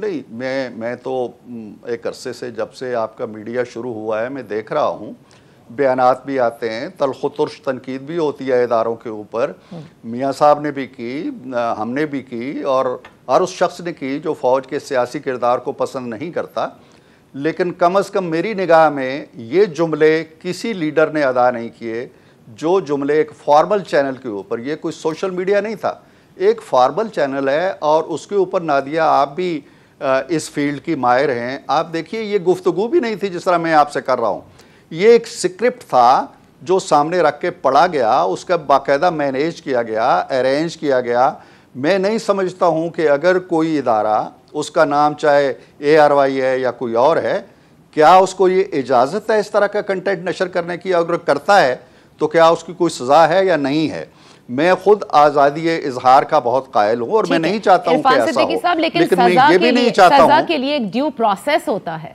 نہیں، میں تو ایک عرصے سے جب سے آپ کا میڈیا شروع ہوا ہے میں دیکھ رہا ہوں، بیانات بھی آتے ہیں، تلخ و ترش تنقید بھی ہوتی ہے اداروں کے اوپر، میاں صاحب نے بھی کی، ہم نے بھی کی، اور ہر اس شخص نے کی جو فوج کے سیاسی کردار کو پسند نہیں کرتا، لیکن کم از کم میری نگاہ میں یہ جملے کسی لیڈر نے ادا نہیں کیے جو جملے ایک فارمل چینل کے اوپر، یہ کوئی سوشل میڈیا نہیں تھا، ایک فارمل چینل ہے، اور اس کے اوپر نادیہ آپ بھی اس فیلڈ کی ماہر ہیں، آپ دیکھیے یہ گفتگو بھی نہیں تھی جس طرح میں آپ سے کر رہا ہوں، یہ ایک سکرپٹ تھا جو سامنے رکھ کے پڑھا گیا، اس کا باقاعدہ مینیج کیا گیا، ارینج کیا گیا۔ میں نہیں سمجھتا ہوں کہ اگر کوئی ادارہ، اس کا نام چاہے ARY ہے یا کوئی اور ہے، کیا اس کو یہ اجازت ہے اس طرح کا کنٹینٹ نشر کرنے کی؟ اگر کرتا ہے تو کیا اس کی کوئی سزا ہے یا نہیں ہے؟ میں خود آزادی اظہار کا بہت قائل ہوں، اور میں نہیں چاہتا ہوں کہ ایسا ہو، لیکن میں یہ بھی نہیں چاہتا ہوں۔ سزا کے لیے ایک ڈیو پروسیس ہوتا ہے،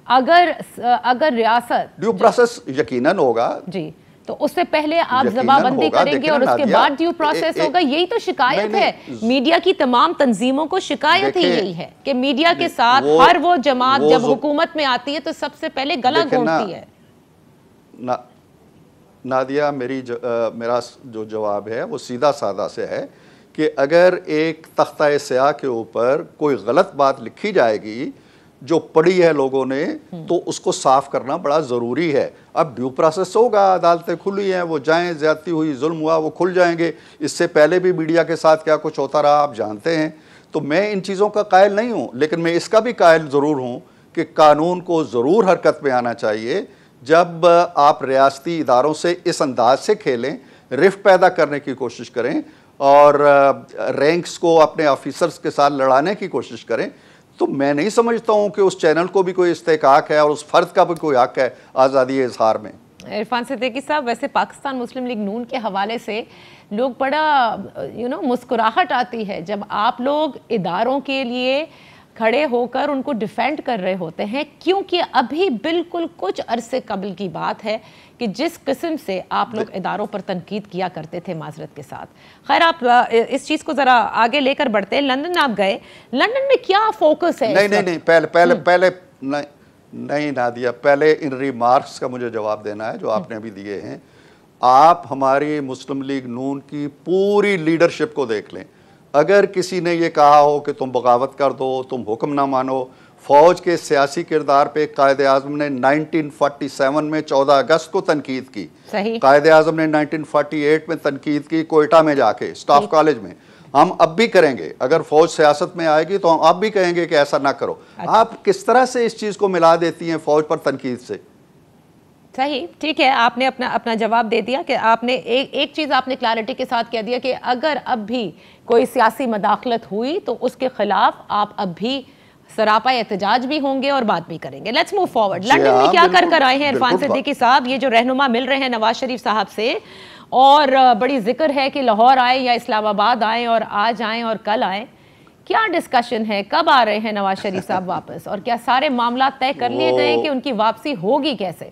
اگر ریاست ڈیو پروسیس یقیناً ہوگا جی، تو اس سے پہلے آپ زبابندی کریں گے اور اس کے بعد ڈیو پروسیس ہوگا، یہی تو شکایت ہے میڈیا کی تمام تنظیموں کو، شکایت ہی یہی ہے کہ میڈیا کے ساتھ ہر وہ جماعت جب حکومت میں آتی ہے تو سب سے پہلے گلا گھونٹتی ہے۔ نادیہ، میرا جو جواب ہے وہ سیدھا سادہ سے ہے کہ اگر ایک تختہ سیاہ کے اوپر کوئی غلط بات لکھی جائے گی جو پڑھی ہے لوگوں نے، تو اس کو صاف کرنا بڑا ضروری ہے۔ اب ڈیو پروسیس ہوگا، عدالتیں کھلی ہیں، وہ جائیں، زیادتی ہوئی، ظلم ہوا، وہ کھل جائیں گے۔ اس سے پہلے بھی میڈیا کے ساتھ کیا کچھ ہوتا رہا آپ جانتے ہیں، تو میں ان چیزوں کا قائل نہیں ہوں، لیکن میں اس کا بھی قائل ضرور ہوں کہ قانون کو ضرور حرکت میں آنا چاہیے۔ جب آپ ریاستی اداروں سے اس انداز سے کھیلیں، رفت پیدا کرنے کی کوشش کریں اور رینکس کو اپنے آفیسرز کے ساتھ لڑانے کی کوشش کریں، تو میں نہیں سمجھتا ہوں کہ اس چینل کو بھی کوئی استحقاق ہے اور اس فرد کا بھی کوئی حق ہے آزادی اظہار میں۔ عرفان صدیقی صاحب، ویسے پاکستان مسلم لیگ نون کے حوالے سے لوگ بڑا مسکراہٹ آتی ہے جب آپ لوگ اداروں کے لیے کھڑے ہو کر ان کو ڈیفینڈ کر رہے ہوتے ہیں، کیونکہ ابھی بالکل کچھ عرصے قبل کی بات ہے کہ جس قسم سے آپ لوگ اداروں پر تنقید کیا کرتے تھے معذرت کے ساتھ۔ خیر، آپ اس چیز کو ذرا آگے لے کر بڑھتے ہیں۔ لندن آپ گئے، لندن میں کیا فوکس ہے؟ نہیں، پہلے نہیں نادیہ، پہلے ان ریمارکس کا مجھے جواب دینا ہے جو آپ نے ابھی دیے ہیں۔ آپ ہماری مسلم لیگ نون کی پوری لیڈرشپ کو دیکھ لیں، اگر کسی نے یہ کہا ہو کہ تم بغاوت کر دو، تم حکم نہ مانو، فوج کے سیاسی کردار پہ قائد اعظم نے 1947 میں 14 اگست کو تنقید کی، قائد اعظم نے 1948 میں تنقید کی کوئٹہ میں جا کے اسٹاف کالج میں۔ ہم اب بھی کریں گے، اگر فوج سیاست میں آئے گی تو ہم اب بھی کہیں گے کہ ایسا نہ کرو۔ آپ کس طرح سے اس چیز کو ملا دیتی ہیں فوج پر تنقید سے؟ صحیح، ٹھیک ہے، آپ نے اپنا جواب دے دیا کہ آپ نے ایک چیز آپ نے کلیئرٹی کے ساتھ کہہ دیا کہ اگر اب بھی کوئی سیاسی مداخلت ہوئی تو اس کے خلاف آپ اب بھی سراپا احتجاج بھی ہوں گے اور بات بھی کریں گے۔ Let's move forward. لندن میں کیا کر آئے ہیں عرفان صدیقی صاحب؟ یہ جو رہنما مل رہے ہیں نواز شریف صاحب سے، اور بڑی ذکر ہے کہ لاہور آئیں یا اسلام آباد آئیں اور آج آئیں اور کل آئیں، کیا ڈسکشن ہے؟ کب آ رہے ہیں نواز شریف صاحب واپس؟ اور کیا سارے معاملات طے کر لیے گئے کہ ان کی واپسی ہوگی کیسے؟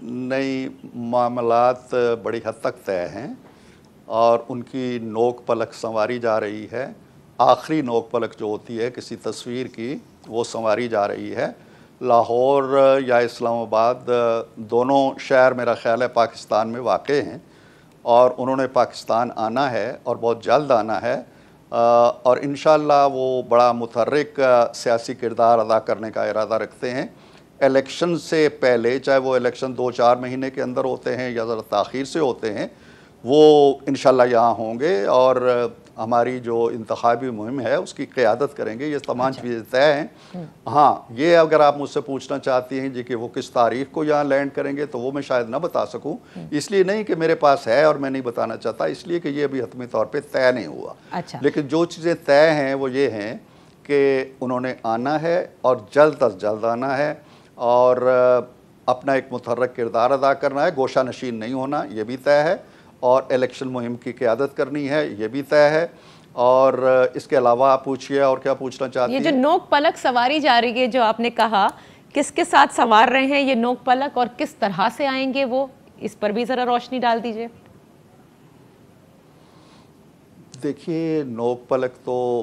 نہیں، معاملات بڑی حد تک طے ہیں اور ان کی نوک پلک سنواری جا رہی ہے۔ آخری نوک پلک جو ہوتی ہے کسی تصویر کی، وہ سنواری جا رہی ہے۔ لاہور یا اسلام آباد دونوں شہر میرا خیال ہے پاکستان میں واقع ہیں، اور انہوں نے پاکستان آنا ہے اور بہت جلد آنا ہے، اور انشاءاللہ وہ بڑا متحرک سیاسی کردار ادا کرنے کا ارادہ رکھتے ہیں۔ الیکشن سے پہلے، چاہے وہ الیکشن 2-4 مہینے کے اندر ہوتے ہیں یا ذرا تاخیر سے ہوتے ہیں، وہ انشاءاللہ یہاں ہوں گے اور ہماری جو انتخابی مہم ہے اس کی قیادت کریں گے۔ یہ تمام چیزیں طے ہیں۔ ہاں، یہ اگر آپ مجھ سے پوچھنا چاہتی ہیں جی کہ وہ کس تاریخ کو یہاں لینڈ کریں گے، تو وہ میں شاید نہ بتا سکوں، اس لیے نہیں کہ میرے پاس ہے اور میں نہیں بتانا چاہتا، اس لیے کہ یہ ابھی حتمی طور پہ طے نہیں ہوا۔ لیکن جو چیزیں طے ہیں وہ یہ ہیں کہ انہوں نے آنا ہے اور جلد از جلد آنا ہے، اور اپنا ایک متحرک کردار ادا کرنا ہے، گوشہ نشین نہیں ہونا، یہ بھی طے ہے، اور الیکشن مہم کی قیادت کرنی ہے، یہ بھی طے ہے۔ اور اس کے علاوہ آپ پوچھئے اور کیا پوچھنا چاہتی ہیں؟ یہ جو نوک پلک سواری جا رہی ہے، جو آپ نے کہا، کس کے ساتھ سوار رہے ہیں یہ نوک پلک اور کس طرح سے آئیں گے وہ، اس پر بھی ذرا روشنی ڈال دیجئے۔ دیکھیے، نوک پلک تو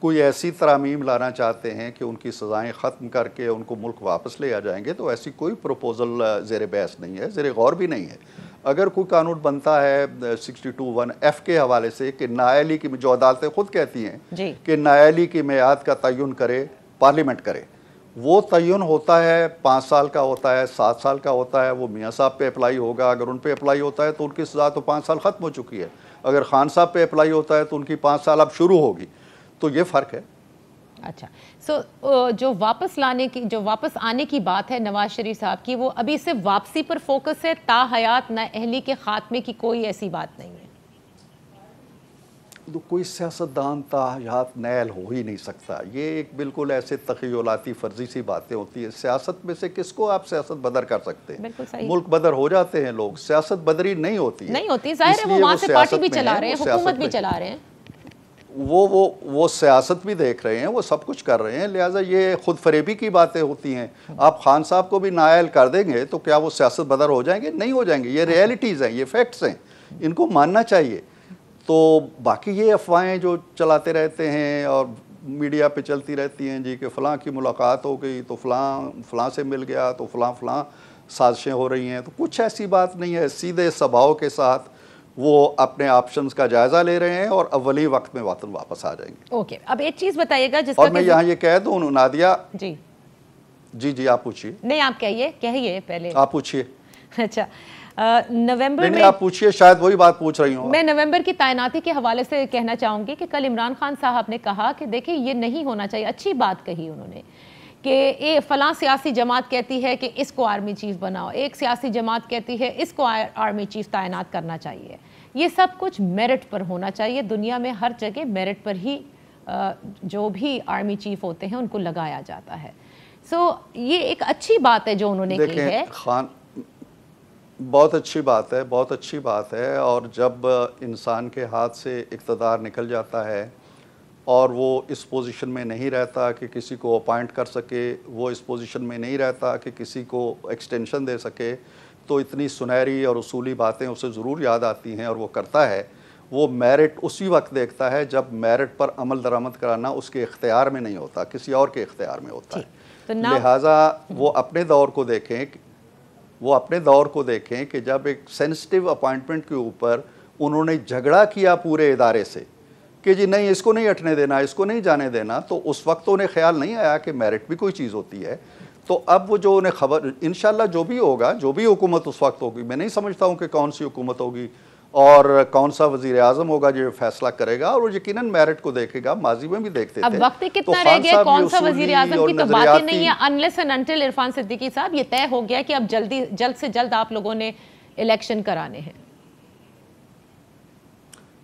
کوئی ایسی ترامیم لانا چاہتے ہیں کہ ان کی سزائیں ختم کر کے ان کو ملک واپس لے آ جائیں گے، تو ایسی کوئی پروپوزل زیر بحث نہیں ہے، زیر غور بھی نہیں ہے۔ اگر کوئی قانون بنتا ہے 62(1)(f) کے حوالے سے کہ نااہلی کی، جو عدالتیں خود کہتی ہیں کہ نااہلی کی میعاد کا تعین کرے پارلیمنٹ کرے، وہ تعین ہوتا ہے 5 سال کا ہوتا ہے، 7 سال کا ہوتا ہے، وہ میاں صاحب پہ اپلائی ہوگا۔ اگر ان پہ اپلائی ہوتا ہے تو ان کی سزا تو 5 سال ختم ہو چکی ہے، اگر خان صاحب پہ اپلائی ہوتا ہے تو ان کی 5 سال اب شروع ہوگی، تو یہ فرق ہے۔ اچھا، جو واپس آنے کی بات ہے نواز شریف صاحب کی، وہ ابھی صرف واپسی پر فوکس ہے، تا حیات نااہلی کے خاتمے کی کوئی ایسی بات نہیں ہے؟ تو کوئی سیاستدان تا حیات نائل ہو ہی نہیں سکتا، یہ ایک بالکل ایسے تخیلاتی فرضی سی باتیں ہوتی ہیں۔ سیاست میں سے کس کو آپ سیاست بدر کر سکتے ہیں؟ بالکل صحیح۔ ملک بدر ہو جاتے ہیں لوگ، سیاست بدری نہیں ہوتی ہے۔ نہیں ہوتی، ظاہر ہے وہ وہاں سے پارٹی بھی چلا رہے ہیں، حکومت بھی چلا رہے ہیں، وہ سیاست بھی دیکھ رہے ہیں، وہ سب کچھ کر رہے ہیں، لہٰذا یہ خود فریبی کی باتیں ہوتی ہیں۔ آپ خان صاحب کو بھی نائل کر دیں گے تو کیا وہ سیاست بدر ہو جائیں گے؟ نہیں ہو جائیں گے، یہ ریئلٹیز ہیں، یہ فیکٹس ہیں، ان کو ماننا چاہیے۔ تو باقی یہ افواہیں جو چلاتے رہتے ہیں اور میڈیا پہ چلتی رہتی ہیں جی کہ فلاں کی ملاقات ہو گئی تو فلاں سے مل گیا تو فلاں سازشیں ہو رہی ہیں، تو کچھ ایسی بات نہیں ہے۔ سیدھے سبھاؤ کے ساتھ وہ اپنے آپشنز کا جائزہ لے رہے ہیں اور اولی وقت میں وطن واپس آ جائیں گے۔ اوکے، اب ایک چیز بتائیے گا جس کا، اور میں یہاں یہ کہہ دوں نادیہ، جی آپ پوچھیے۔ نہیں آپ کہیے پہلے، آپ پوچھیے۔ اچھا، نومبر میں، نہیں آپ پوچھیے، شاید وہی بات پوچھ رہی ہوں۔ میں نومبر کی تعیناتی کے حوالے سے کہنا چاہوں گی کہ کل عمران خان صاحب نے کہا کہ دیکھیں یہ نہیں ہونا چاہیے، اچھی بات کہی انہوں نے کہ فلاں سیاسی جماعت کہتی ہے کہ اس کو آرمی چیف بناؤ، ایک سیاسی جماعت کہتی ہے اس کو آرمی چیف تعینات کرنا چاہیے۔ یہ سب کچھ میرٹ پر ہونا چاہیے، دنیا میں ہر جگہ میرٹ پر ہی جو بھی آرمی چیف ہوتے ہیں ان کو لگایا جاتا ہے۔ سو یہ ایک اچھی بات ہے جو انہوں نے کی ہے۔ خان بہت اچھی بات ہے، بہت اچھی بات ہے، اور جب انسان کے ہاتھ سے اقتدار نکل جاتا ہے اور وہ اس پوزیشن میں نہیں رہتا کہ کسی کو اپائنٹ کر سکے، وہ اس پوزیشن میں نہیں رہتا کہ کسی کو ایکسٹینشن دے سکے، تو اتنی سنہری اور اصولی باتیں اسے ضرور یاد آتی ہیں اور وہ کرتا ہے۔ وہ میرٹ اسی وقت دیکھتا ہے جب میرٹ پر عمل درآمد کرانا اس کے اختیار میں نہیں ہوتا، کسی اور کے اختیار میں ہوتا ہے۔ لہٰذا وہ اپنے دور کو دیکھیں کہ جب ایک سینسٹیو اپوائنٹمنٹ کے اوپر انہوں نے جھگڑا کیا پورے ادارے سے کہ جی نہیں اس کو نہیں ہٹنے دینا، اس کو نہیں جانے دینا، تو اس وقت انہیں خیال نہیں آیا کہ میرٹ بھی کوئی چیز ہوتی ہے۔ تو اب وہ جو انہیں خبر، انشاءاللہ جو بھی ہوگا، جو بھی حکومت اس وقت ہوگی، میں نہیں سمجھتا ہوں کہ کون سی حکومت ہوگی اور کون سا وزیر اعظم ہوگا جو فیصلہ کرے گا، اور وہ یکیناً میرٹ کو دیکھے گا، ماضی میں بھی دیکھتے تھے۔ اب وقت کتنا رہ گیا، کون سا وزیر اعظم کی تو باتیں نہیں ہے، unless and until Irfan Siddiqui صاحب یہ طے ہو گیا کہ اب جلد سے جلد آپ لوگوں نے الیکشن کرانے ہیں۔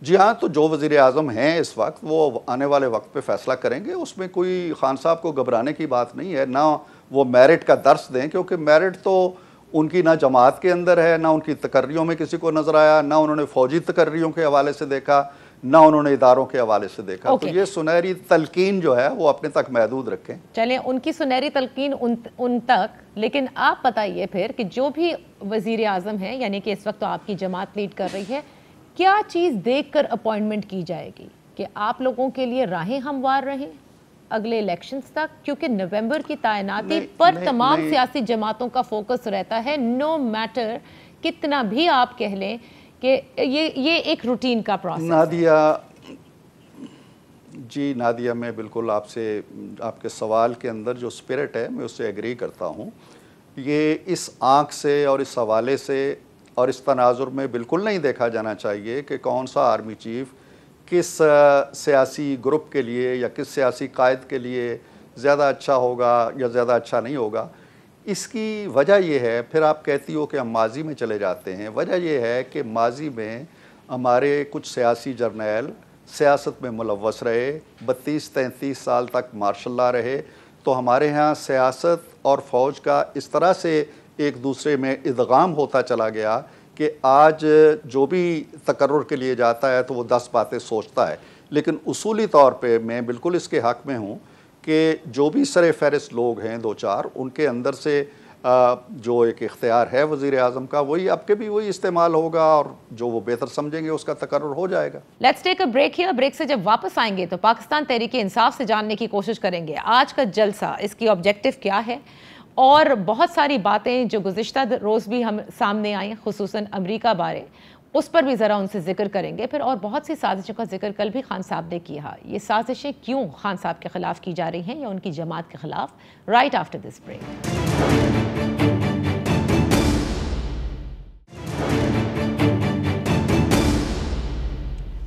جی ہاں، تو جو وزیر اعظم ہیں اس وقت وہ آنے والے وقت پہ فیصلہ کریں گے، اس میں کوئی خان صاحب کو گھبرانے کی بات نہیں ہے، نہ وہ میرٹ کا درس دیں، کیونکہ میرٹ تو ان کی نہ جماعت کے اندر ہے، نہ ان کی تقرریوں میں کسی کو نظر آیا، نہ انہوں نے فوجی تقرریوں کے حوالے سے دیکھا، نہ انہوں نے اداروں کے حوالے سے دیکھا۔ تو یہ سنہری تلقین جو ہے وہ اپنے تک محدود رکھیں۔ چلیں ان کی سنہری تلقین ان تک، لیکن آپ بتائیے پھر کہ جو بھی وزیر اعظم ہیں، یعنی کہ اس وقت تو آپ کی جماعت لیڈ کر رہی ہے، کیا چیز دیکھ کر اپوائنٹمنٹ کی جائے گی کہ آپ لوگوں کے لیے راہیں ہموار رہیں اگلے الیکشنز تک؟ کیونکہ نومبر کی تعیناتی پر تمام سیاسی جماعتوں کا فوکس رہتا ہے، نو میٹر کتنا بھی آپ کہہ لیں کہ یہ ایک روٹین کا پروسیس۔ نادیہ میں بالکل آپ کے سوال کے اندر جو اسپرٹ ہے میں اس سے ایگری کرتا ہوں۔ یہ اس آنکھ سے اور اس حوالے سے اور اس تناظر میں بالکل نہیں دیکھا جانا چاہیے کہ کون سا آرمی چیف کس سیاسی گروپ کے لیے یا کس سیاسی قائد کے لیے زیادہ اچھا ہوگا یا زیادہ اچھا نہیں ہوگا۔ اس کی وجہ یہ ہے، پھر آپ کہتی ہو کہ ہم ماضی میں چلے جاتے ہیں، وجہ یہ ہے کہ ماضی میں ہمارے کچھ سیاسی جرنیل سیاست میں ملوث رہے، 32-33 سال تک مارشل لا رہے، تو ہمارے ہاں سیاست اور فوج کا اس طرح سے ایک دوسرے میں ادغام ہوتا چلا گیا کہ آج جو بھی تقرر کے لیے جاتا ہے تو وہ 10 باتیں سوچتا ہے۔ لیکن اصولی طور پہ میں بالکل اس کے حق میں ہوں کہ جو بھی سر فہرست لوگ ہیں 2-4، ان کے اندر سے جو ایک اختیار ہے وزیر اعظم کا وہی اب کے بھی وہی استعمال ہوگا اور جو وہ بہتر سمجھیں گے اس کا تقرر ہو جائے گا. Let's take a break here. Break سے جب واپس آئیں گے تو پاکستان تحریک انصاف سے جاننے کی کوشش کریں گے آج کا جلسہ اس کی آبجیکٹو کیا ہے اور بہت ساری باتیں جو گزشتہ روز بھی ہم سامنے آئیں خصوصاً امریکہ بارے اس پر بھی ذرا ان سے ذکر کریں گے. پھر اور بہت سی سازشوں کا ذکر کل بھی خان صاحب نے کیا. یہ سازشیں کیوں خان صاحب کے خلاف کی جا رہی ہیں یا ان کی جماعت کے خلاف؟ Right after this break.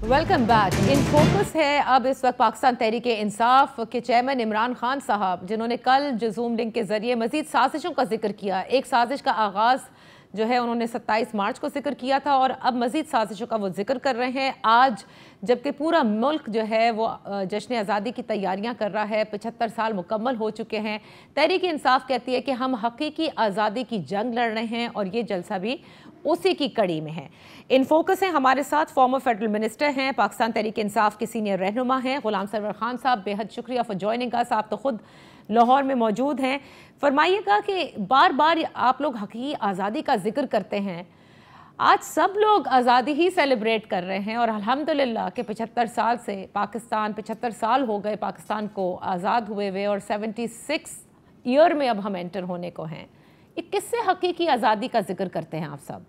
Welcome back. In focus ہے اب اس وقت پاکستان تحریک انصاف کے چیئرمین عمران خان صاحب جنہوں نے کل جو زوم لنک کے ذریعے مزید سازشوں کا ذکر کیا. ایک سازش کا آغاز جو ہے انہوں نے 27 مارچ کو ذکر کیا تھا اور اب مزید سازشوں کا وہ ذکر کر رہے ہیں آج جبکہ پورا ملک جو ہے وہ جشن آزادی کی تیاریاں کر رہا ہے. 75 سال مکمل ہو چکے ہیں. تحریک انصاف کہتی ہے کہ ہم حقیقی آزادی کی جنگ لڑ رہے ہیں اور یہ جلسہ بھی اسی کی کڑی میں ہے. ان فوکس ہیں ہمارے ساتھ فارمر فیڈرل منسٹر ہیں پاکستان تحریک انصاف کے سینئر رہنما ہیں غلام سرور خان صاحب. بے حد شکریہ فار جوائننگ اس. آپ تو خود لاہور میں موجود ہیں. فرمائیے گا کہ بار بار آپ لوگ حقیقی آزادی کا ذکر کرتے ہیں. آج سب لوگ آزادی ہی سیلیبریٹ کر رہے ہیں اور الحمدللہ کہ 75 سال سے پاکستان 75 سال ہو گئے پاکستان کو آزاد ہوئے ہوئے اور 76 ایئر میں اب ہم انٹر ہونے کو ہیں. یہ کس سے حقیقی آزادی کا ذکر کرتے ہیں آپ سب؟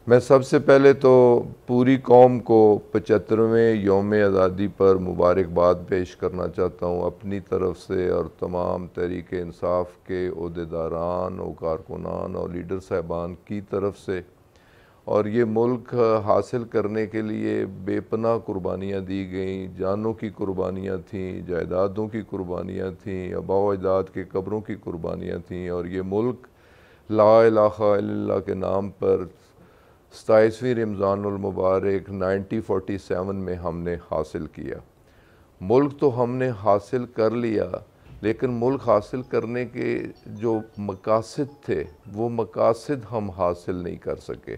میں سب سے پہلے تو پوری قوم کو 75ویں یوم آزادی پر مبارکباد پیش کرنا چاہتا ہوں اپنی طرف سے اور تمام تحریک انصاف کے عہدیداران اور کارکنان اور لیڈر صاحبان کی طرف سے. اور یہ ملک حاصل کرنے کے لیے بے پناہ قربانیاں دی گئیں. جانوں کی قربانیاں تھیں, جائیدادوں کی قربانیاں تھیں, آباء و اجداد کے قبروں کی قربانیاں تھیں. اور یہ ملک لا الہ الا اللہ کے نام پر 27ویں رمضان المبارک 1947 میں ہم نے حاصل کیا. ملک تو ہم نے حاصل کر لیا لیکن ملک حاصل کرنے کے جو مقاصد تھے وہ مقاصد ہم حاصل نہیں کر سکے.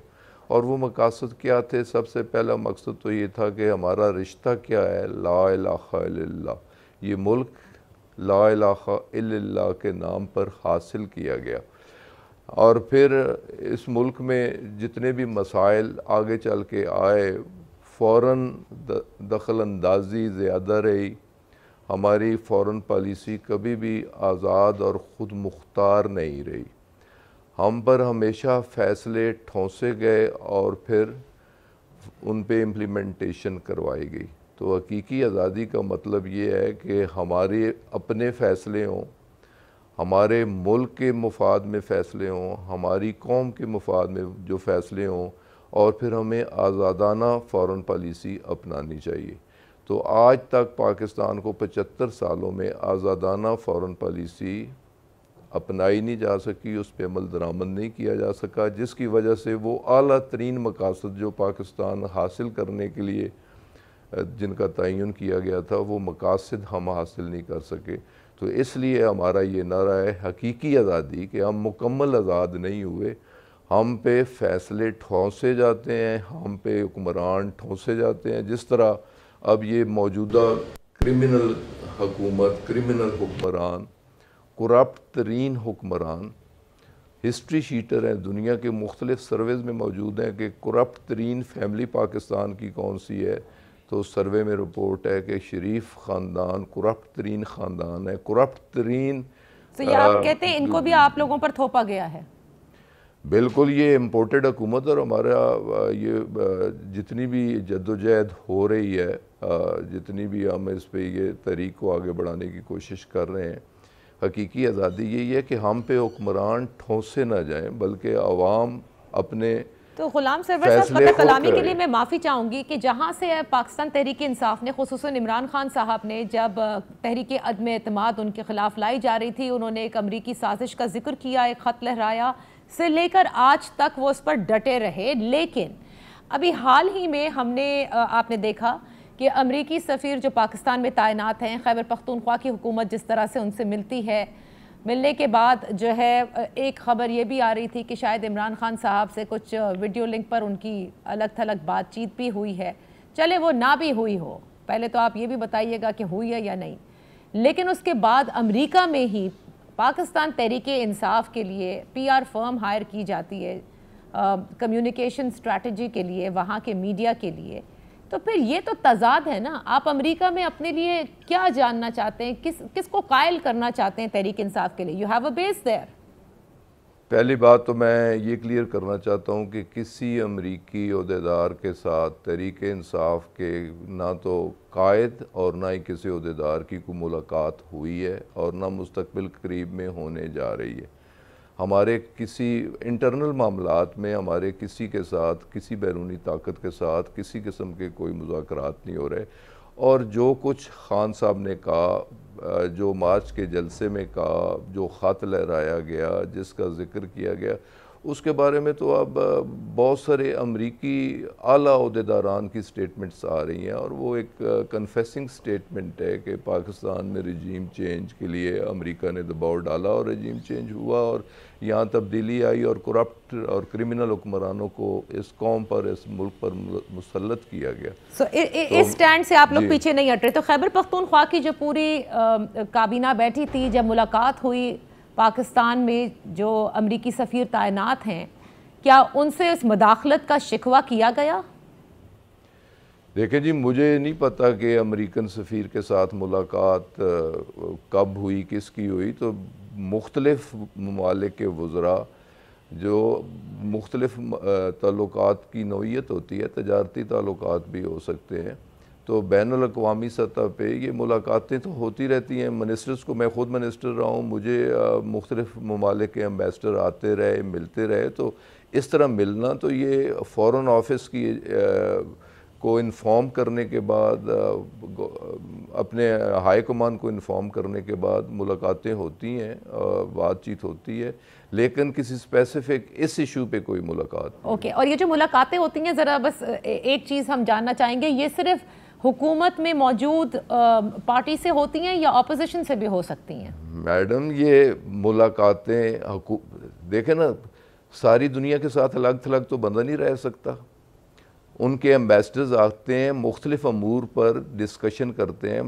اور وہ مقاصد کیا تھے؟ سب سے پہلا مقصد تو یہ تھا کہ ہمارا رشتہ کیا ہے لا الہ الا اللہ. یہ ملک لا الہ الا اللہ کے نام پر حاصل کیا گیا. اور پھر اس ملک میں جتنے بھی مسائل آگے چل کے آئے فوراً دخل اندازی زیادہ رہی. ہماری فورن پالیسی کبھی بھی آزاد اور خود مختار نہیں رہی. ہم پر ہمیشہ فیصلے ٹھونسے گئے اور پھر ان پہ امپلیمنٹیشن کروائی گئی. تو حقیقی آزادی کا مطلب یہ ہے کہ ہمارے اپنے فیصلے ہوں, ہمارے ملک کے مفاد میں فیصلے ہوں, ہماری قوم کے مفاد میں جو فیصلے ہوں, اور پھر ہمیں آزادانہ فورن پالیسی اپنانی چاہیے. تو آج تک پاکستان کو 75 سالوں میں آزادانہ فورن پالیسی اپنائی نہیں جا سکی, اس پہ عمل درآمد نہیں کیا جا سکا, جس کی وجہ سے وہ اعلیٰ ترین مقاصد جو پاکستان حاصل کرنے کے لیے جن کا تعین کیا گیا تھا وہ مقاصد ہم حاصل نہیں کر سکے. تو اس لیے ہمارا یہ نعرہ ہے حقیقی آزادی کہ ہم مکمل آزاد نہیں ہوئے. ہم پہ فیصلے ٹھونسے جاتے ہیں, ہم پہ حکمران ٹھونسے جاتے ہیں. جس طرح اب یہ موجودہ کرمنل حکومت, کرمنل حکمران, کرپٹ ترین حکمران, ہسٹری شیٹر ہیں, دنیا کے مختلف سرویز میں موجود ہیں کہ کرپٹ ترین فیملی پاکستان کی کون سی ہے. تو سروے میں رپورٹ ہے کہ شریف خاندان کرپٹ ترین خاندان ہے, کرپٹ ترین. تو یہ آپ کہتے ہیں ان کو بھی آپ لوگوں پر تھوپا گیا ہے؟ بالکل, یہ امپورٹڈ حکومت. اور ہمارا یہ جتنی بھی جدوجہد ہو رہی ہے, جتنی بھی ہم اس پہ یہ تحریک کو آگے بڑھانے کی کوشش کر رہے ہیں, حقیقی آزادی یہی ہے کہ ہم پہ حکمران ٹھونسے نہ جائیں بلکہ عوام اپنے. تو غلام سرور صاحب قطع کلامی کے لیے میں معافی چاہوں گی کہ جہاں سے پاکستان تحریک انصاف نے خصوصاً عمران خان صاحب نے جب تحریک عدم اعتماد ان کے خلاف لائی جا رہی تھی, انہوں نے ایک امریکی سازش کا ذکر کیا, ایک خط لہرایا, سے لے کر آج تک وہ اس پر ڈٹے رہے. لیکن ابھی حال ہی میں ہم نے آپ نے دیکھا کہ امریکی سفیر جو پاکستان میں تعینات ہیں, خیبر پختونخوا کی حکومت جس طرح سے ان سے ملتی ہے, ملنے کے بعد جو ہے ایک خبر یہ بھی آ رہی تھی کہ شاید عمران خان صاحب سے کچھ ویڈیو لنک پر ان کی الگ تھلگ بات چیت بھی ہوئی ہے. چلے وہ نہ بھی ہوئی ہو, پہلے تو آپ یہ بھی بتائیے گا کہ ہوئی ہے یا نہیں. لیکن اس کے بعد امریکہ میں ہی پاکستان تحریک انصاف کے لیے پی آر فرم ہائر کی جاتی ہے کمیونیکیشن اسٹریٹجی کے لیے، وہاں کے میڈیا کے لیے، تو پھر یہ تو تضاد ہے نا. آپ امریکہ میں اپنے لیے کیا جاننا چاہتے ہیں، کس کو قائل کرنا چاہتے ہیں تحریک انصاف کے لیے؟ You have a base there. پہلی بات تو میں یہ کلیئر کرنا چاہتا ہوں کہ کسی امریکی عہدیدار کے ساتھ تحریک انصاف کے نہ تو قائد اور نہ ہی کسی عہدیدار کی کوئی ملاقات ہوئی ہے اور نہ مستقبل قریب میں ہونے جا رہی ہے. ہمارے کسی انٹرنل معاملات میں ہمارے کسی کے ساتھ، کسی بیرونی طاقت کے ساتھ کسی قسم کے کوئی مذاکرات نہیں ہو رہے. اور جو کچھ خان صاحب نے کہا، جو مارچ کے جلسے میں کہا، جو خط لہرایا گیا، جس کا ذکر کیا گیا، اس کے بارے میں تو اب بہت سارے امریکی اعلیٰ عہدیداران کی سٹیٹمنٹس آ رہی ہیں، اور وہ ایک کنفیسنگ سٹیٹمنٹ ہے کہ پاکستان میں رجیم چینج کے لیے امریکہ نے دباؤ ڈالا اور رجیم چینج ہوا اور یہاں تبدیلی آئی اور کرپٹ اور کرمنل حکمرانوں کو اس قوم پر، اس ملک پر مسلط کیا گیا. اس سٹینڈ سے آپ لوگ پیچھے نہیں ہٹ رہے. تو خیبر پختونخوا کی جو پوری کابینہ بیٹھی تھی، جب ملاقات ہوئی پاکستان میں جو امریکی سفیر تعینات ہیں، کیا ان سے اس مداخلت کا شکوہ کیا گیا؟ دیکھیں جی، مجھے نہیں پتا کہ امریکن سفیر کے ساتھ ملاقات کب ہوئی، کس کی ہوئی. تو مختلف ممالک کے وزراء، جو مختلف تعلقات کی نوعیت ہوتی ہے، تجارتی تعلقات بھی ہو سکتے ہیں، تو بین الاقوامی سطح پہ یہ ملاقاتیں تو ہوتی رہتی ہیں. منسٹرز کو، میں خود منسٹر رہا ہوں، مجھے مختلف ممالک کے امبیسڈر آتے رہے، ملتے رہے. تو اس طرح ملنا تو یہ فورن آفس کی کو انفارم کرنے کے بعد، اپنے ہائی کمان کو انفارم کرنے کے بعد ملاقاتیں ہوتی ہیں، بات چیت ہوتی ہے، لیکن کسی اسپیسیفک اس ایشو پہ کوئی ملاقات. اوکے. اور یہ جو ملاقاتیں ہوتی ہیں، ذرا بس ایک چیز ہم جاننا چاہیں گے، یہ صرف حکومت میں موجود پارٹی سے ہوتی ہیں یا اپوزیشن سے بھی ہو سکتی ہیں؟ میڈم، یہ ملاقاتیں دیکھیں نا، ساری دنیا کے ساتھ الگ تھلگ تو بندہ نہیں رہ سکتا. ان کے امبیسڈرز آتے ہیں، مختلف امور پر ڈسکشن کرتے ہیں،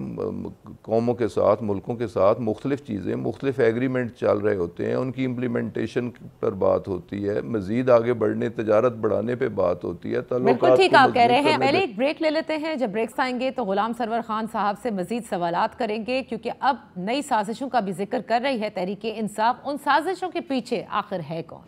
قوموں کے ساتھ، ملکوں کے ساتھ مختلف چیزیں، مختلف ایگریمنٹ چل رہے ہوتے ہیں، ان کی امپلیمنٹیشن پر بات ہوتی ہے، مزید آگے بڑھنے، تجارت بڑھانے پہ بات ہوتی ہے. بالکل ٹھیک آپ کہہ رہے ہیں. پہلے ایک بریک لے لیتے ہیں. جب بریکس آئیں گے تو غلام سرور خان صاحب سے مزید سوالات کریں گے، کیونکہ اب نئی سازشوں کا بھی ذکر کر رہی ہے تحریک انصاف. ان سازشوں کے پیچھے آخر ہے کون؟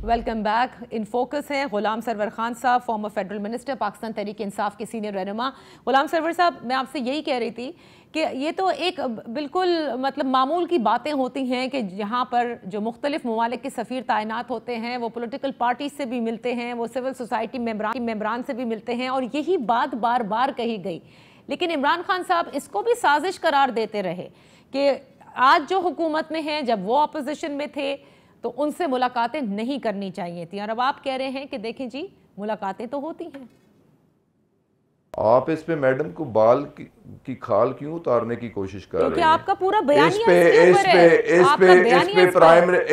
Welcome back. ان فوکس ہیں غلام سرور خان صاحب، فارمر فیڈرل منسٹر، پاکستان تحریک انصاف کے سینئر رہنما. غلام سرور صاحب، میں آپ سے یہی کہہ رہی تھی کہ یہ تو ایک بالکل مطلب معمول کی باتیں ہوتی ہیں کہ یہاں پر جو مختلف ممالک کے سفیر تعینات ہوتے ہیں، وہ پولیٹیکل پارٹی سے بھی ملتے ہیں، وہ سول سوسائٹی ممبران سے بھی ملتے ہیں، اور یہی بات بار بار کہی گئی. لیکن عمران خان صاحب اس کو بھی سازش قرار دیتے رہے کہ آج جو حکومت میں ہیں، جب وہ اپوزیشن میں تھے تو ان سے ملاقاتیں نہیں کرنی چاہیے تھیں، اور اب آپ کہہ رہے ہیں کہ دیکھیں جی ملاقاتیں تو ہوتی ہیں. آپ اس پہ میڈم کو بال کی کھال کیوں اتارنے کی کوشش کر رہے ہیں؟ کیونکہ آپ کا پورا بیانیہ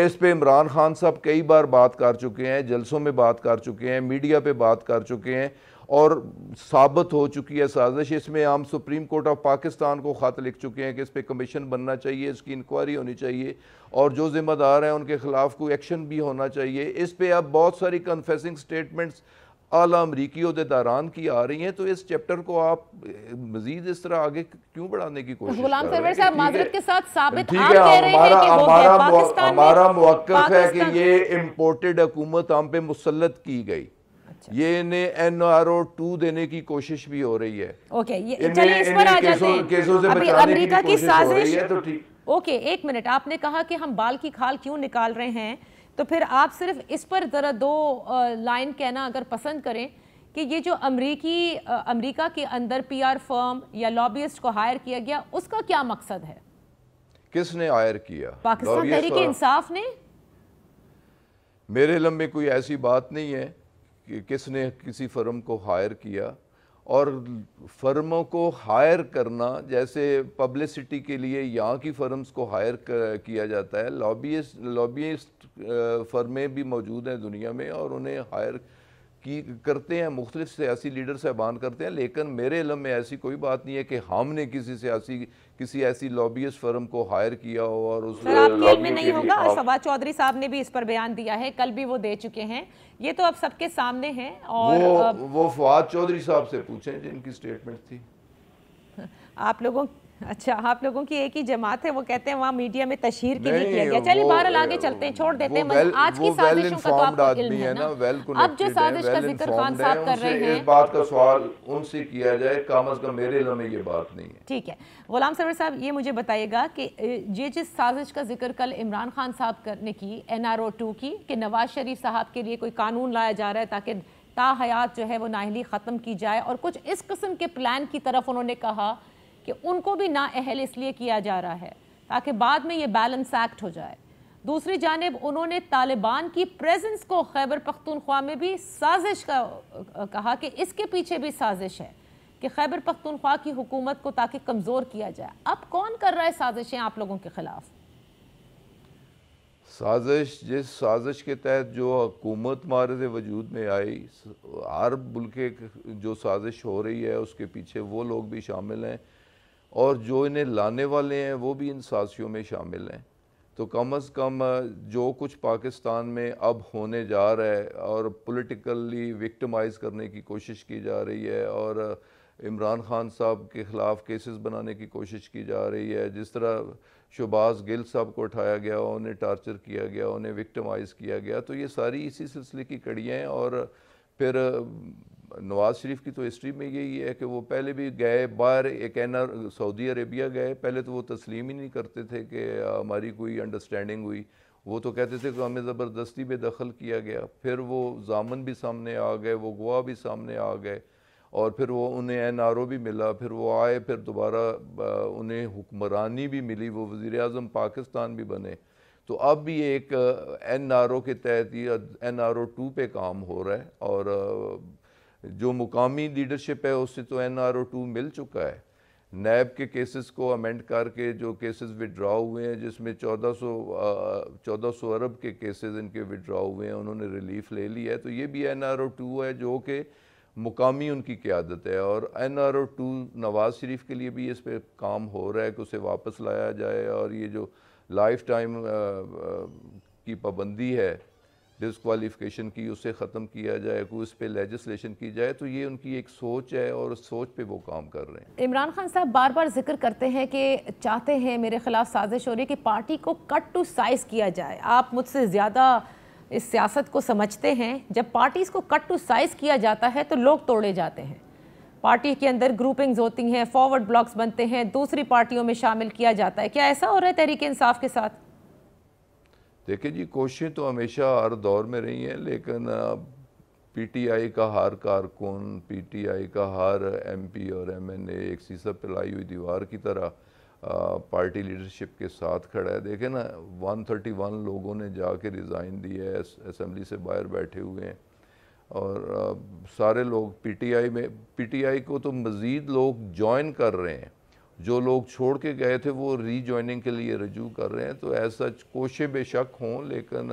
اس پہ عمران خان صاحب کئی بار بات کر چکے ہیں، جلسوں میں بات کر چکے ہیں، میڈیا پہ بات کر چکے ہیں، اور ثابت ہو چکی ہے سازش. اس میں ہم سپریم کورٹ آف پاکستان کو خط لکھ چکے ہیں کہ اس پہ کمیشن بننا چاہیے، اس کی انکوائری ہونی چاہیے، اور جو ذمہ دار ہیں ان کے خلاف کوئی ایکشن بھی ہونا چاہیے. اس پہ اب بہت ساری کنفیسنگ سٹیٹمنٹس اعلیٰ امریکی عہدیداران کی آ رہی ہیں. تو اس چیپٹر کو آپ مزید اس طرح آگے کیوں بڑھانے کی کوشش کر رہے ہیں؟ غلام سرور صاحب، معذرت کے ساتھ ثابت آپ کہہ رہے ہیں کہ وہ ہے پاکستان میں، ہمارا موقف ہے کہ یہ امپورٹڈ حکومت ہم پہ مسلط کی گئی. یہ انہیں NRO2 دینے کی کوشش بھی ہو رہی ہے. اوکے، چلیے اس پر آ جاتے ہیں. ابھی امریکہ کی سازش. اوکے، ایک منٹ. آپ نے کہا کہ ہم بال کی کھال کیوں نکال رہے ہیں، تو پھر آپ صرف اس پر ذرا 2 لائن کہنا اگر پسند کریں کہ یہ جو امریکہ کے اندر PR فرم یا لابیسٹ کو ہائر کیا گیا، اس کا کیا مقصد ہے؟ کس نے ہائر کیا؟ پاکستان تحریک انصاف نے؟ میرے علم میں کوئی ایسی بات نہیں ہے کہ کس نے کسی فرم کو ہائر کیا. اور فرموں کو ہائر کرنا، جیسے پبلسٹی کے لیے یہاں کی فرمز کو ہائر کیا جاتا ہے، لابیسٹ فرمیں بھی موجود ہیں دنیا میں، اور انہیں ہائر کرتے ہیں, مختلف سیاسی لیڈر صاحبان کرتے ہیں, لیکن میرے علم میں ایسی کوئی بات نہیں ہے کہ ہم نے کسی ایسی لابیسٹ فرم کو ہائر کیا ہو اور اس سر آپ کے علم میں نہیں ہوگا. فواد چودھری صاحب نے بھی اس پر بیان دیا ہے, کل بھی وہ دے چکے ہیں, یہ تو اب سب کے سامنے ہیں. اور وہ فواد چودھری صاحب سے پوچھیں جن کی سٹیٹمنٹ تھی. آپ لوگوں کی ایک ہی جماعت ہے, وہ کہتے ہیں وہاں میڈیا میں تشہیر کے لیے کیا گیا. چلیے بہرحال آگے چلتے ہیں, چھوڑ دیتے ہیں. آج کی سازشوں کا تو آپ کو علم ہے نا, اب جو سازش کا ذکر خان صاحب کر رہے ہیں, اس بات کا سوال ان سے کیا جائے, کم از کم میرے علم میں یہ بات نہیں ہے. ٹھیک ہے. غلام سرور صاحب یہ مجھے بتائیے گا کہ یہ جس سازش کا ذکر کل عمران خان صاحب نے کی, NRO 2 کی, کہ نواز شریف صاحب کے لیے کوئی قانون لایا جا رہا ہے تاکہ تا حیات جو ہے وہ نااہلی ختم کی جائے, اور کچھ اس قسم کے پلان کی طرف انہوں نے کہا کہ ان کو بھی نااہل اس لیے کیا جا رہا ہے تاکہ بعد میں یہ بیلنس ایکٹ ہو جائے. دوسری جانب انہوں نے طالبان کی پریزنس کو خیبر پختونخوا میں بھی سازش کا کہا کہ اس کے پیچھے بھی سازش ہے کہ خیبر پختونخوا کی حکومت کو تاکہ کمزور کیا جائے. اب کون کر رہا ہے سازشیں آپ لوگوں کے خلاف؟ جس سازش کے تحت جو حکومت معرض وجود میں آئی, ہر ملک جو سازش ہو رہی ہے اس کے پیچھے وہ لوگ بھی شامل ہیں, اور جو انہیں لانے والے ہیں وہ بھی ان سازشوں میں شامل ہیں. تو کم از کم جو کچھ پاکستان میں اب ہونے جا رہا ہے اور پولیٹیکلی وکٹمائز کرنے کی کوشش کی جا رہی ہے, اور عمران خان صاحب کے خلاف کیسز بنانے کی کوشش کی جا رہی ہے, جس طرح شہباز گل صاحب کو اٹھایا گیا, انہیں ٹارچر کیا گیا, انہیں وکٹمائز کیا گیا, تو یہ ساری اسی سلسلے کی کڑیاں ہیں. اور پھر نواز شریف کی تو ہسٹری میں یہی ہے کہ وہ پہلے بھی گئے باہر, ایک سعودی عربیہ گئے, پہلے تو وہ تسلیم ہی نہیں کرتے تھے کہ ہماری کوئی انڈرسٹینڈنگ ہوئی, وہ تو کہتے تھے کہ ہمیں زبردستی بے دخل کیا گیا. پھر وہ ضامن بھی سامنے آ گئے, وہ گواہ بھی سامنے آ گئے, اور پھر وہ انہیں NRO بھی ملا, پھر وہ آئے, پھر دوبارہ انہیں حکمرانی بھی ملی, وہ وزیر اعظم پاکستان بھی بنے. تو اب بھی ایک NRO کے تحت یا NRO 2 پہ کام ہو رہا ہے, اور جو مقامی لیڈرشپ ہے اس سے تو NRO 2 مل چکا ہے. نیب کے کیسز کو امینڈ کر کے جو کیسز وڈرا ہوئے ہیں, جس میں 1400 ارب کے کیسز ان کے وڈرا ہوئے ہیں, انہوں نے ریلیف لے لی ہے. تو یہ بھی NRO 2 ہے جو کہ مقامی ان کی قیادت ہے, اور NRO 2 نواز شریف کے لیے بھی اس پہ کام ہو رہا ہے کہ اسے واپس لایا جائے, اور یہ جو لائف ٹائم کی پابندی ہے ڈسکوالیفیکیشن کی, اسے ختم کیا جائے, کوئی اس پہ لیجسلیشن کی جائے. تو یہ ان کی ایک سوچ ہے, اور اس سوچ پہ وہ کام کر رہے ہیں. عمران خان صاحب بار بار ذکر کرتے ہیں کہ چاہتے ہیں میرے خلاف سازش ہو رہی ہے کہ پارٹی کو کٹ ٹو سائز کیا جائے. آپ مجھ سے زیادہ اس سیاست کو سمجھتے ہیں. جب پارٹیز کو کٹ ٹو سائز کیا جاتا ہے تو لوگ توڑے جاتے ہیں, پارٹی کے اندر گروپنگز ہوتی ہیں, فارورڈ بلاکس بنتے ہیں, دوسری پارٹیوں میں شامل کیا جاتا ہے. کیا ایسا ہو رہا ہے تحریک انصاف کے ساتھ؟ دیکھیں جی, کوششیں تو ہمیشہ ہر دور میں رہی ہیں, لیکن PTI کا ہر کارکن, PTI کا ہر MP اور MNA ایک سیسا پلائی ہوئی دیوار کی طرح پارٹی لیڈرشپ کے ساتھ کھڑا ہے. دیکھیں نا, 131 لوگوں نے جا کے ریزائن دی ہے, اسمبلی سے باہر بیٹھے ہوئے ہیں, اور سارے لوگ PTI کو تو مزید لوگ جوائن کر رہے ہیں. جو لوگ چھوڑ کے گئے تھے وہ ری جوائننگ کے لیے رجوع کر رہے ہیں. تو ایسا کوششیں بے شک ہوں, لیکن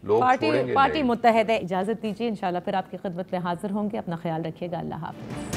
لوگ چھوڑیں گے. پارٹی متحد ہے. اجازت دیجیے, انشاءاللہ پھر آپ کی خدمت میں حاضر ہوں گے. اپنا خیال رکھیے گا. اللہ حافظ.